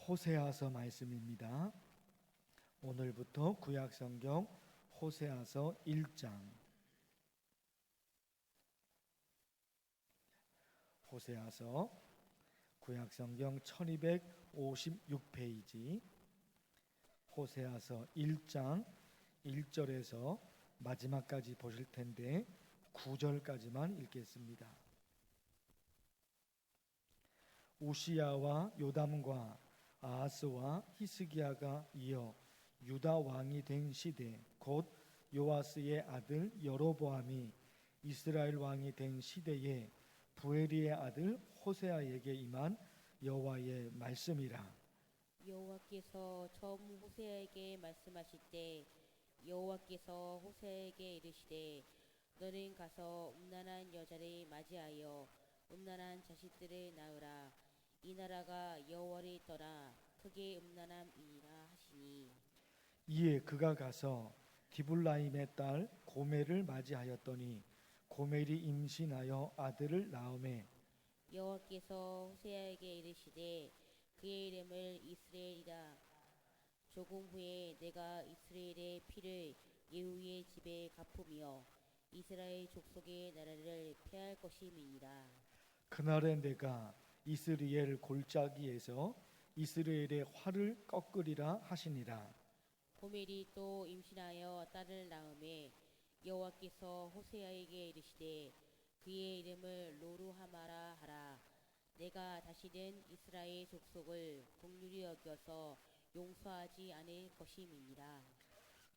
호세아서 말씀입니다. 오늘부터 구약성경 호세아서 1장. 호세아서 구약성경 1256페이지 호세아서 1장 1절에서 마지막까지 보실 텐데 9절까지만 읽겠습니다. 우시야와 요담과 아하스와 히스기야가 이어 유다 왕이 된 시대, 곧 요아스의 아들 여로보암이 이스라엘 왕이 된 시대에 부에리의 아들 호세아에게 임한 여호와의 말씀이라. 여호와께서 처음 호세아에게 말씀하실 때 여호와께서 호세아에게 이르시되 너는 가서 음란한 여자를 맞이하여 음란한 자식들을 낳으라. 이 나라가 여호와를 떠나 크게 음란함이니라 하시니, 이에 그가 가서 디블라임의 딸 고멜을 맞이하였더니 고멜이 임신하여 아들을 낳으매 여호와께서 호세아에게 이르시되 그의 이름을 이스라엘이라. 조금 후에 내가 이스라엘의 피를 예후의 집에 갚으며 이스라엘 족속의 나라를 폐할 것임이니라. 그날에 내가 이스라엘 골짜기에서 이스라엘의 활을 꺾으리라 하시니라. 고멜이 또 임신하여 딸을 낳음에 여호와께서 호세아에게 이르시되 그의 이름을 로루하마라 하라. 내가 다시는 이스라엘 족속을 긍휼히 여겨서 용서하지 않을 것임이니라.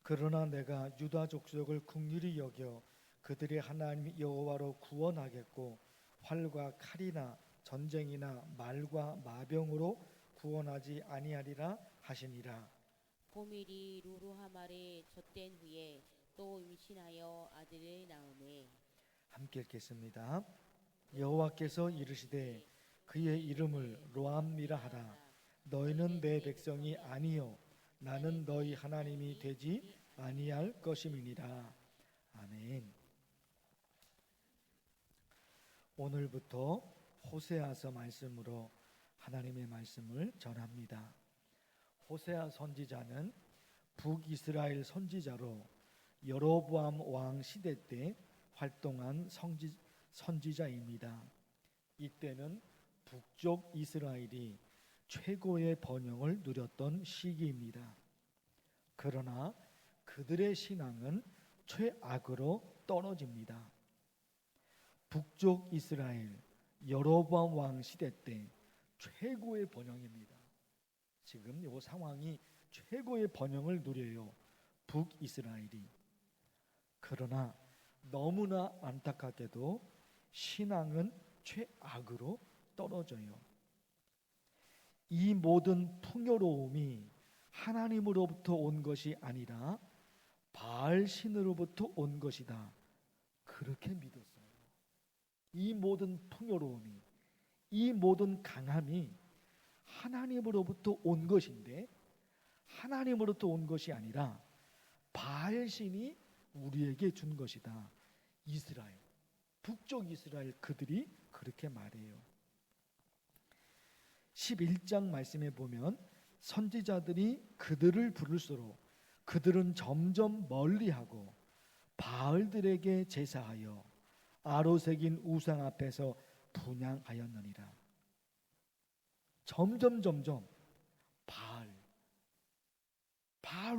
그러나 내가 유다 족속을 긍휼히 여겨 그들의 하나님 여호와로 구원하겠고 활과 칼이나 전쟁이나 말과 마병으로 구원하지 아니하리라 하시니라. 고멜이 루루하마를 젖된 후에 또 임신하여 아들을 낳음에, 함께 읽겠습니다. 여호와께서 이르시되 그의 이름을 로암미라 하라. 너희는 내 백성이 아니요 나는 너희 하나님이 되지 아니할 것임이니라. 아멘. 오늘부터 호세아서 말씀으로 하나님의 말씀을 전합니다. 호세아 선지자는 북이스라엘 선지자로 여로보암 왕 시대 때 활동한 선지자입니다. 이때는 북쪽 이스라엘이 최고의 번영을 누렸던 시기입니다. 그러나 그들의 신앙은 최악으로 떨어집니다. 북쪽 이스라엘 여로보암 왕 시대 때 최고의 번영입니다. 지금 이 상황이 최고의 번영을 누려요. 북이스라엘이. 그러나 너무나 안타깝게도 신앙은 최악으로 떨어져요. 이 모든 풍요로움이 하나님으로부터 온 것이 아니라 바알 신으로부터 온 것이다. 그렇게 믿었어요. 이 모든 풍요로움이, 이 모든 강함이 하나님으로부터 온 것인데 하나님으로부터 온 것이 아니라 바알 신이 우리에게 준 것이다. 이스라엘, 북쪽 이스라엘 그들이 그렇게 말해요. 11장 말씀에 보면 선지자들이 그들을 부를수록 그들은 점점 멀리하고 바알들에게 제사하여 아로새긴 우상 앞에서 분향하였느니라. 점점 바알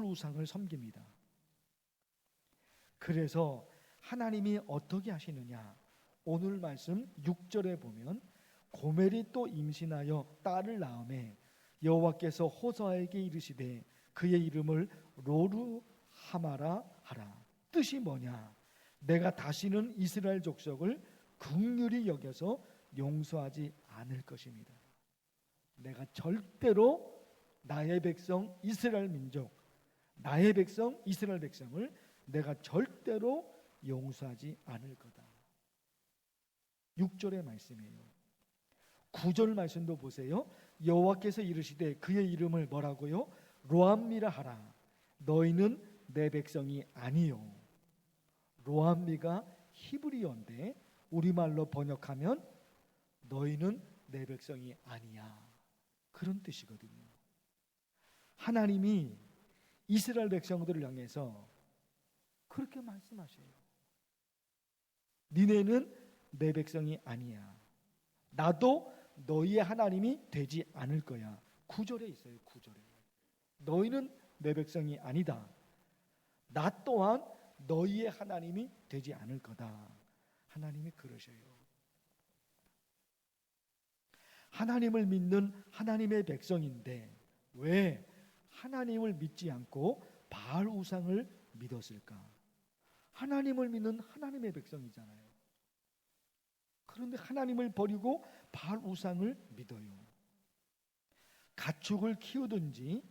우상을 섬깁니다. 그래서 하나님이 어떻게 하시느냐? 오늘 말씀 6절에 보면 고멜이 또 임신하여 딸을 낳음에 여호와께서 호세아에게 이르시되 그의 이름을 로루하마라 하라. 뜻이 뭐냐? 내가 다시는 이스라엘 족속을 긍휼히 여겨서 용서하지 않을 것입니다. 내가 절대로 나의 백성 이스라엘 민족, 나의 백성 이스라엘 백성을 내가 절대로 용서하지 않을 거다. 6절의 말씀이에요. 9절 말씀도 보세요. 여호와께서 이르시되 그의 이름을 뭐라고요? 로암미라 하라. 너희는 내 백성이 아니요. 로암미가 히브리어인데 우리말로 번역하면 너희는 내 백성이 아니야. 그런 뜻이거든요. 하나님이 이스라엘 백성들을 향해서 그렇게 말씀하셔요. 니네는 내 백성이 아니야. 나도 너희의 하나님이 되지 않을 거야. 9절에 있어요. 9절에. 너희는 내 백성이 아니다. 나 또한 너희의 하나님이 되지 않을 거다. 하나님이 그러셔요. 하나님을 믿는 하나님의 백성인데 왜 하나님을 믿지 않고 바알 우상을 믿었을까? 하나님을 믿는 하나님의 백성이잖아요. 그런데 하나님을 버리고 바알 우상을 믿어요. 가축을 키우든지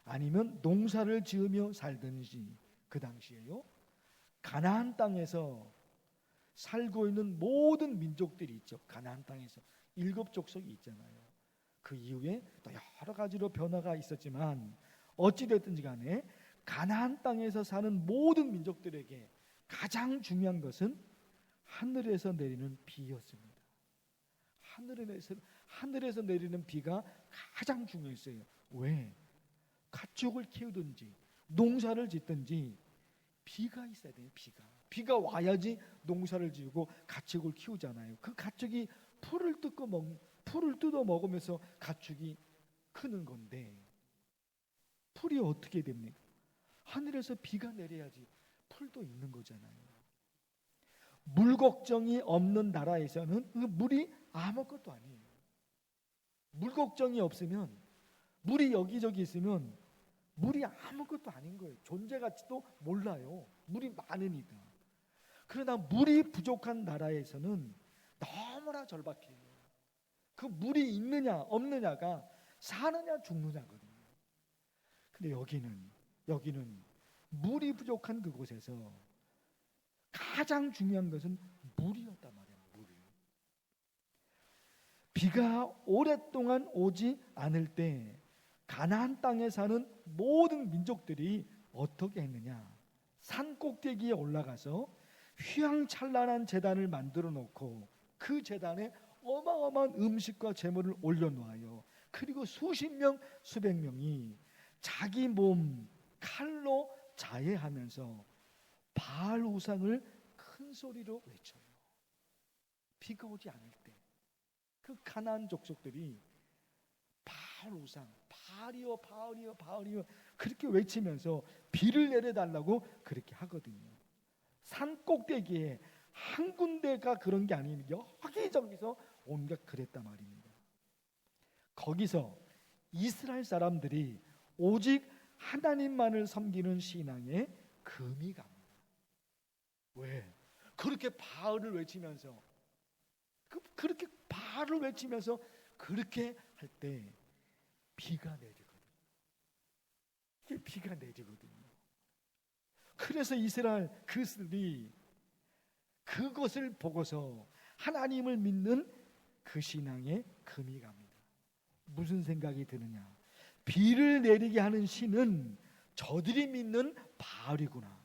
아니면 농사를 지으며 살든지 그 당시에요. 가나안 땅에서 살고 있는 모든 민족들이 있죠. 가나안 땅에서 7족속이 있잖아요. 그 이후에 또 여러 가지로 변화가 있었지만 어찌 됐든지 간에 가나안 땅에서 사는 모든 민족들에게 가장 중요한 것은 하늘에서 내리는 비였습니다. 하늘에서 내리는 비가 가장 중요했어요. 왜? 가축을 키우든지 농사를 짓든지 비가 있어야 돼요. 비가 와야지 농사를 지고 가축을 키우잖아요. 그 가축이 풀을 뜯어 먹으면서 가축이 크는 건데 풀이 어떻게 됩니까? 하늘에서 비가 내려야지 풀도 있는 거잖아요. 물 걱정이 없는 나라에서는 그 물이 아무것도 아니에요. 물 걱정이 없으면, 물이 여기저기 있으면 물이 아무것도 아닌 거예요. 존재가지도 몰라요. 물이 많으니까. 그러나 물이 부족한 나라에서는 너무나 절박해요. 그 물이 있느냐 없느냐가 사느냐 죽느냐거든요. 근데 여기는 물이 부족한 그곳에서 가장 중요한 것은 물이었단 말이에요. 물. 비가 오랫동안 오지 않을 때 가나안 땅에 사는 모든 민족들이 어떻게 했느냐? 산 꼭대기에 올라가서 휘황찬란한 제단을 만들어 놓고 그 제단에 어마어마한 음식과 제물을 올려놓아요. 그리고 수십 명, 수백 명이 자기 몸 칼로 자해하면서 바알 우상을 큰 소리로 외쳐요. 비가 오지 않을 때 그 가나안 족속들이 바알 우상, 바알이여 바알이여 바알이여 그렇게 외치면서 비를 내려달라고 그렇게 하거든요. 산 꼭대기에 한 군데가 그런 게 아니에요. 여기저기서 온갖 그랬단 말입니다. 거기서 이스라엘 사람들이 오직 하나님만을 섬기는 신앙에 금이 갑니다. 왜? 그렇게 바알을 외치면서 그렇게 바알을 외치면서 그렇게 할 때 비가 내리거든요. 이게 비가 내리거든요. 그래서 이스라엘 그들이 그것을 보고서 하나님을 믿는 그 신앙에 금이 갑니다. 무슨 생각이 드느냐? 비를 내리게 하는 신은 저들이 믿는 바알이구나.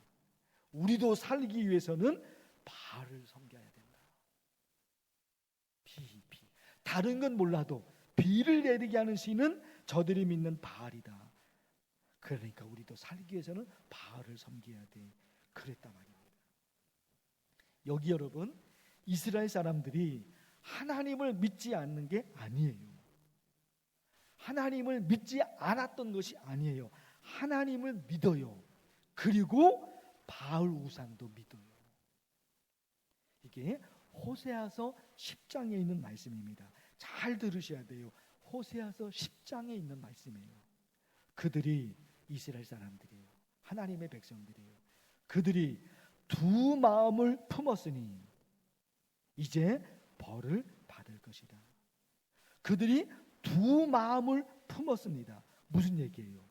우리도 살기 위해서는 바알을 섬겨야 된다. 비. 다른 건 몰라도 비를 내리게 하는 신은 저들이 믿는 바알이다. 그러니까 우리도 살기 위해서는 바알을 섬겨야 돼. 그랬단 말입니다. 여기 여러분, 이스라엘 사람들이 하나님을 믿지 않는 게 아니에요. 하나님을 믿지 않았던 것이 아니에요. 하나님을 믿어요. 그리고 바알 우상도 믿어요. 이게 호세아서 10장에 있는 말씀입니다. 잘 들으셔야 돼요. 호세아서 10장에 있는 말씀이에요. 그들이 이스라엘 사람들이에요. 하나님의 백성들이에요. 그들이 두 마음을 품었으니 이제 벌을 받을 것이다. 그들이 두 마음을 품었습니다. 무슨 얘기예요?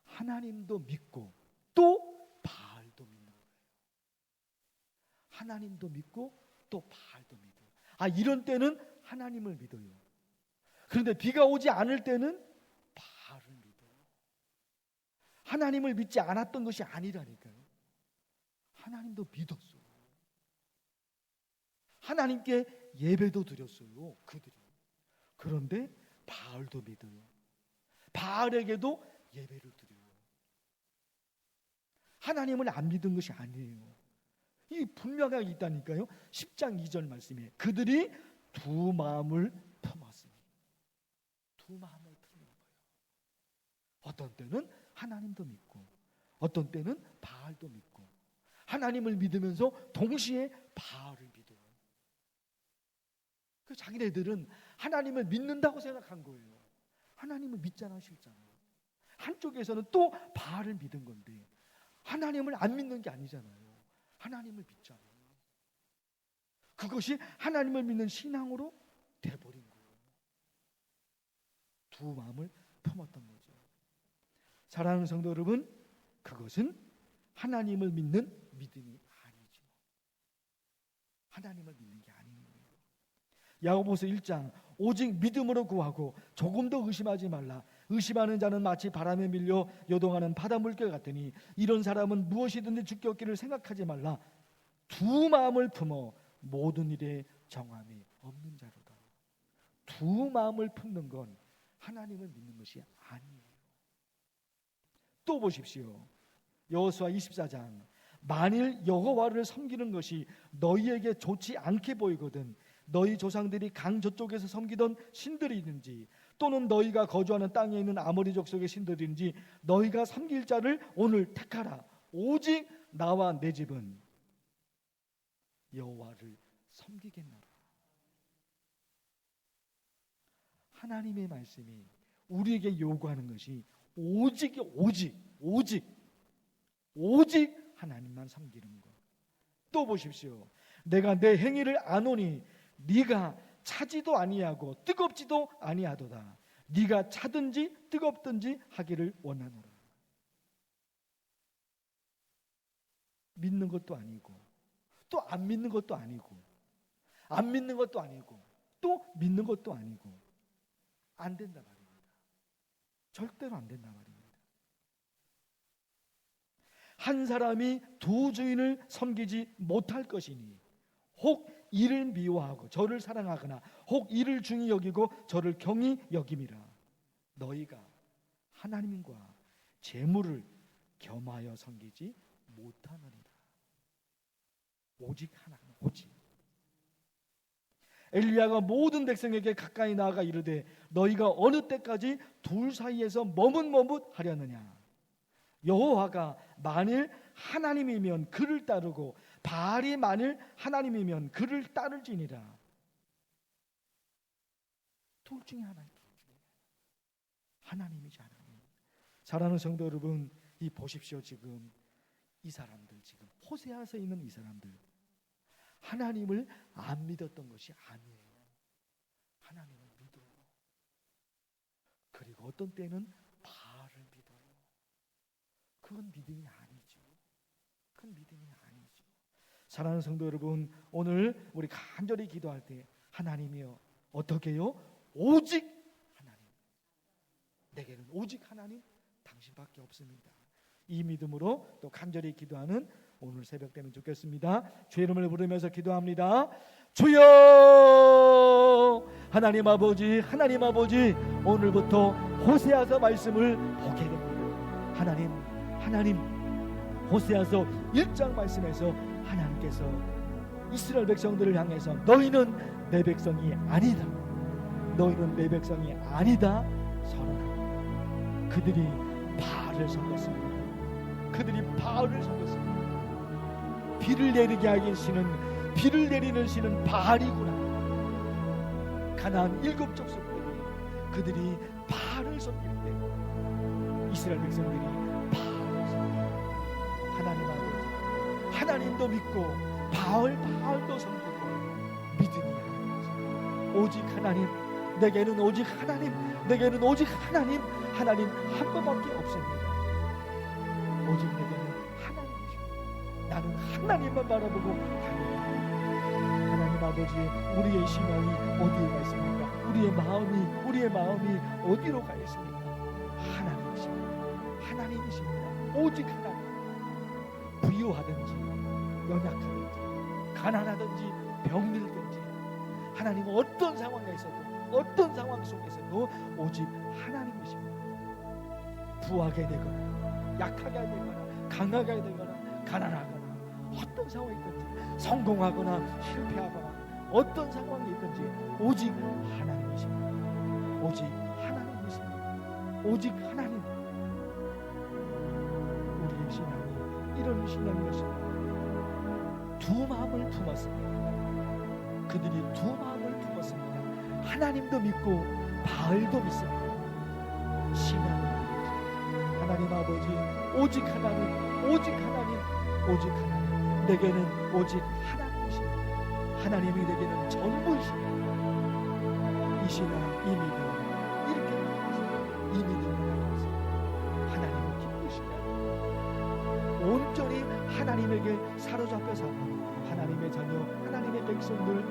하나님도 믿고 또 바알도 믿는 거예요. 하나님도 믿고 또 바알도 믿어요. 이런 때는 하나님을 믿어요. 그런데 비가 오지 않을 때는 바알을 믿어요. 하나님을 믿지 않았던 것이 아니라니까요. 하나님도 믿었어요. 하나님께 예배도 드렸어요. 그들이. 그런데 바알도 믿어요. 바알에게도 예배를 드려요. 하나님을 안 믿은 것이 아니에요. 이 분명하게 있다니까요. 10장 2절 말씀에 그들이 두 마음을 품었으니, 두 마음을 품는 거예요. 어떤 때는 하나님도 믿고 어떤 때는 바알도 믿고, 하나님을 믿으면서 동시에 바알을 믿어요. 그 자기네들은 하나님을 믿는다고 생각한 거예요. 하나님을 믿잖아, 실잖아요. 한쪽에서는 또 바알을 믿은 건데 하나님을 안 믿는 게 아니잖아요. 하나님을 믿잖아요. 그것이 하나님을 믿는 신앙으로 돼버린 거예요. 두 마음을 품었던 거죠. 사랑하는 성도 여러분, 그것은 하나님을 믿는 믿음이 아니죠. 하나님을 믿는 게 아닌 거예요. 야고보서 1장 오직 믿음으로 구하고 조금도 의심하지 말라. 의심하는 자는 마치 바람에 밀려 요동하는 바다 물결 같으니 이런 사람은 무엇이든지 죽게 얻기를 생각하지 말라. 두 마음을 품어 모든 일에 정함이 없는 자로다. 두 마음을 품는 건 하나님을 믿는 것이 아니에요. 또 보십시오. 여호수아 24장 만일 여호와를 섬기는 것이 너희에게 좋지 않게 보이거든 너희 조상들이 강 저쪽에서 섬기던 신들이든지 또는 너희가 거주하는 땅에 있는 아모리 족속의 신들인지 너희가 섬길 자를 오늘 택하라. 오직 나와 내 집은 여호와를 섬기겠노라. 하나님의 말씀이 우리에게 요구하는 것이 오직 하나님만 섬기는 것. 또 보십시오. 내가 내 행위를 아노니 네가 차지도 아니하고 뜨겁지도 아니하도다. 네가 차든지 뜨겁든지 하기를 원하노라. 믿는 것도 아니고 또 안 믿는 것도 아니고 안 믿는 것도 아니고 또 믿는 것도 아니고 안 된다 말입니다. 절대로 안 된다 말입니다. 한 사람이 두 주인을 섬기지 못할 것이니 혹 이를 미워하고 저를 사랑하거나 혹 이를 중히 여기고 저를 경히 여김이라. 너희가 하나님과 재물을 겸하여 섬기지 못하느니라. 오직 하나님, 오직. 엘리야가 모든 백성에게 가까이 나아가 이르되 너희가 어느 때까지 둘 사이에서 머뭇머뭇하려느냐. 여호와가 만일 하나님이면 그를 따르고 바알이 만일 하나님이면 그를 따를지니라. 둘 중에 하나님, 하나님이지 하나님. 사랑하는 성도 여러분, 이 보십시오. 지금 이 사람들, 지금 호세아서에 있는 이 사람들 하나님을 안 믿었던 것이 아니에요. 하나님을 믿어요. 그리고 어떤 때는 바알을 믿어요. 그건 믿음이 아니죠. 그건 믿음이 아니죠. 사랑하는 성도 여러분, 오늘 우리 간절히 기도할 때 하나님이여 어떻게요? 오직 하나님. 내게는 오직 하나님 당신밖에 없습니다. 이 믿음으로 또 간절히 기도하는 오늘 새벽 되면 좋겠습니다. 주의 이름을 부르면서 기도합니다. 주여 하나님 아버지, 하나님 아버지, 오늘부터 호세아서 말씀을 보게 됩니다. 하나님 호세아서 1장 말씀에서 하나님께서 이스라엘 백성들을 향해서 너희는 내 백성이 아니다, 너희는 내 백성이 아니다 선언하고 그들이 바알을 섬겼습니다. 그들이 바알을 섬겼습니다. 비를 내리게 하긴 신은, 비를 내리는 신은 바알이구나. 가나안 7 족속들이 그들이 바알을 섬길 때 이스라엘 백성들이 바알을 섬깁니다. 하나님 아버지, 하나님도 믿고 바알도 섬기고 믿음이 하나님, 오직 하나님, 내게는 오직 하나님, 내게는 오직 하나님 한 번밖에 없습니다. 오직 내게는 하나님이십니다. 나는 하나님만 바라보고 달려갑니다. 하나님 아버지, 우리의 신앙이 어디에 가 있습니까? 우리의 마음이 어디로 가 있습니까? 하나님이십니다. 오직 하나님. 부유하든지 연약하든지 가난하든지 병들든지 하나님은 어떤 상황에 있어도 어떤 상황 속에서도 오직 하나님이십니다. 부하게 되거나 약하게 되거나 강하게 되거나 가난하거나 어떤 상황이 있든지 성공하거나 실패하거나 어떤 상황이 있든지 오직 하나님이십니다. 오직 하나님이십니다. 오직 하나님. 우리의 신앙이 이런 신앙이었습니다. 두 마음을 품었습니다. 그들이 두 마음을 품었습니다. 하나님도 믿고 바알도 믿습니다. 신앙을 하나님 아버지, 오직 하나님, 오직 하나님, 오직 하나님. 내게는 오직 하나님이십니다. 하나님이 내게는 전부이십니다. 이 신앙, 이 믿음 이렇게 나가서 이 믿음을 나가서 하나님을 기쁘시게 하고 온전히 하나님에게 사로잡혀 사는 하나님의 자녀, 하나님의 백성들